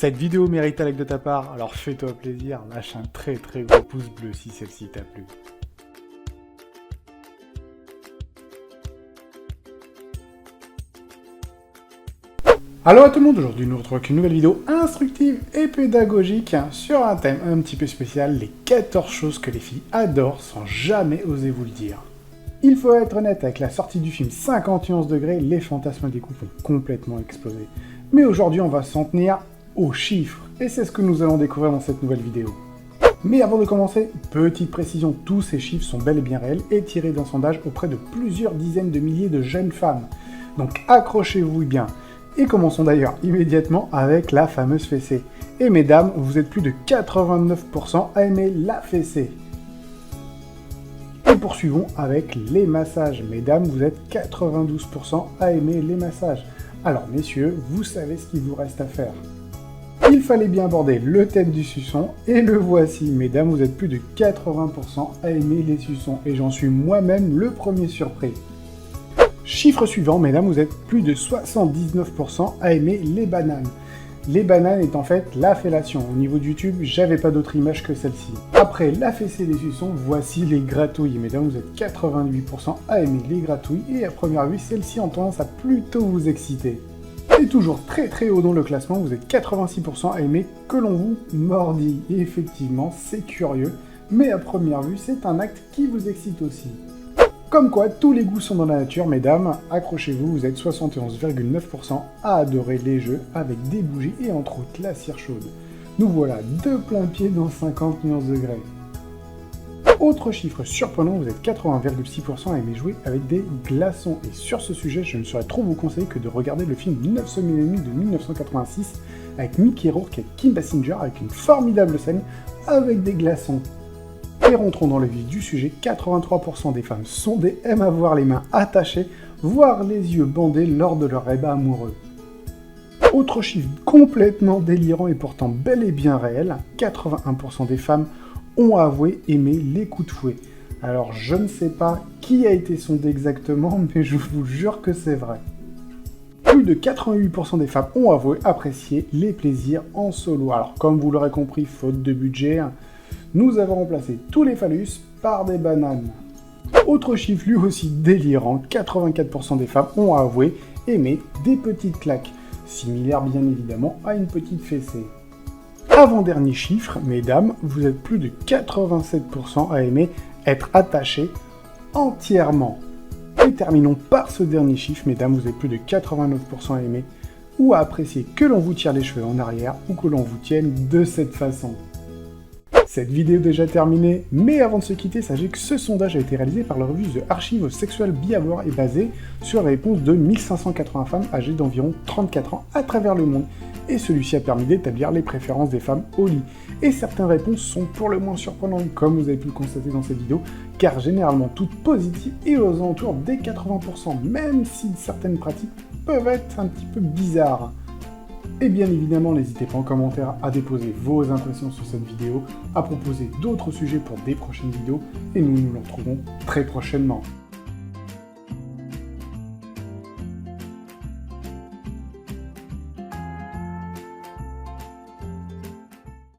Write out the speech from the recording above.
Cette vidéo mérite un like de ta part, alors fais-toi plaisir, lâche un très gros pouce bleu si celle-ci t'a plu. Allô à tout le monde, aujourd'hui nous retrouvons avec une nouvelle vidéo instructive et pédagogique sur un thème un petit peu spécial, les 14 choses que les filles adorent sans jamais oser vous le dire. Il faut être honnête, avec la sortie du film 51 degrés, les fantasmes des couples ont complètement explosé. Mais aujourd'hui on va s'en tenir aux chiffres, et c'est ce que nous allons découvrir dans cette nouvelle vidéo. Mais avant de commencer, petite précision, tous ces chiffres sont bel et bien réels et tirés d'un sondage auprès de plusieurs dizaines de milliers de jeunes femmes. Donc accrochez-vous bien. Et commençons d'ailleurs immédiatement avec la fameuse fessée. Et mesdames, vous êtes plus de 89% à aimer la fessée. Et poursuivons avec les massages. Mesdames, vous êtes 92% à aimer les massages. Alors messieurs, vous savez ce qu'il vous reste à faire. Il fallait bien aborder le thème du suçon, et le voici. Mesdames, vous êtes plus de 80% à aimer les suçons, et j'en suis moi-même le premier surpris. Chiffre suivant, mesdames, vous êtes plus de 79% à aimer les bananes. Les bananes est en fait la fellation. Au niveau de YouTube, j'avais pas d'autre image que celle-ci. Après la fessée des suçons, voici les gratouilles. Mesdames, vous êtes 88% à aimer les gratouilles, et à première vue, celle-ci ont tendance à plutôt vous exciter. Et toujours très haut dans le classement, vous êtes 86% à aimer que l'on vous mordille. Et effectivement, c'est curieux, mais à première vue, c'est un acte qui vous excite aussi. Comme quoi, tous les goûts sont dans la nature, mesdames, accrochez-vous, vous êtes 71,9% à adorer les jeux avec des bougies et entre autres la cire chaude. Nous voilà de plein pied dans 50 nuances degrés. Autre chiffre surprenant, vous êtes 80,6% à aimer jouer avec des glaçons. Et sur ce sujet, je ne saurais trop vous conseiller que de regarder le film 900 000 ennemis de 1986 avec Mickey Rourke et Kim Basinger avec une formidable scène avec des glaçons. Et rentrons dans le vif du sujet, 83% des femmes sondées aiment avoir les mains attachées, voire les yeux bandés lors de leur ébat amoureux. Autre chiffre complètement délirant et pourtant bel et bien réel, 81% des femmes ont avoué aimer les coups de fouet. Alors je ne sais pas qui a été sondé exactement, mais je vous jure que c'est vrai. Plus de 88% des femmes ont avoué apprécier les plaisirs en solo. Alors comme vous l'aurez compris, faute de budget, nous avons remplacé tous les phallus par des bananes. Autre chiffre lui aussi délirant, 84% des femmes ont avoué aimer des petites claques, similaires bien évidemment à une petite fessée. Avant-dernier chiffre, mesdames, vous êtes plus de 87% à aimer être attachées entièrement. Et terminons par ce dernier chiffre, mesdames, vous êtes plus de 89% à aimer ou à apprécier que l'on vous tire les cheveux en arrière ou que l'on vous tienne de cette façon. Cette vidéo est déjà terminée, mais avant de se quitter, sachez que ce sondage a été réalisé par la revue The Archive of Sexual Behavior et basé sur la réponse de 1580 femmes âgées d'environ 34 ans à travers le monde. Et celui-ci a permis d'établir les préférences des femmes au lit. Et certaines réponses sont pour le moins surprenantes, comme vous avez pu le constater dans cette vidéo, car généralement toutes positives et aux alentours des 80%, même si certaines pratiques peuvent être un petit peu bizarres. Et bien évidemment, n'hésitez pas en commentaire à déposer vos impressions sur cette vidéo, à proposer d'autres sujets pour des prochaines vidéos, et nous nous retrouvons très prochainement.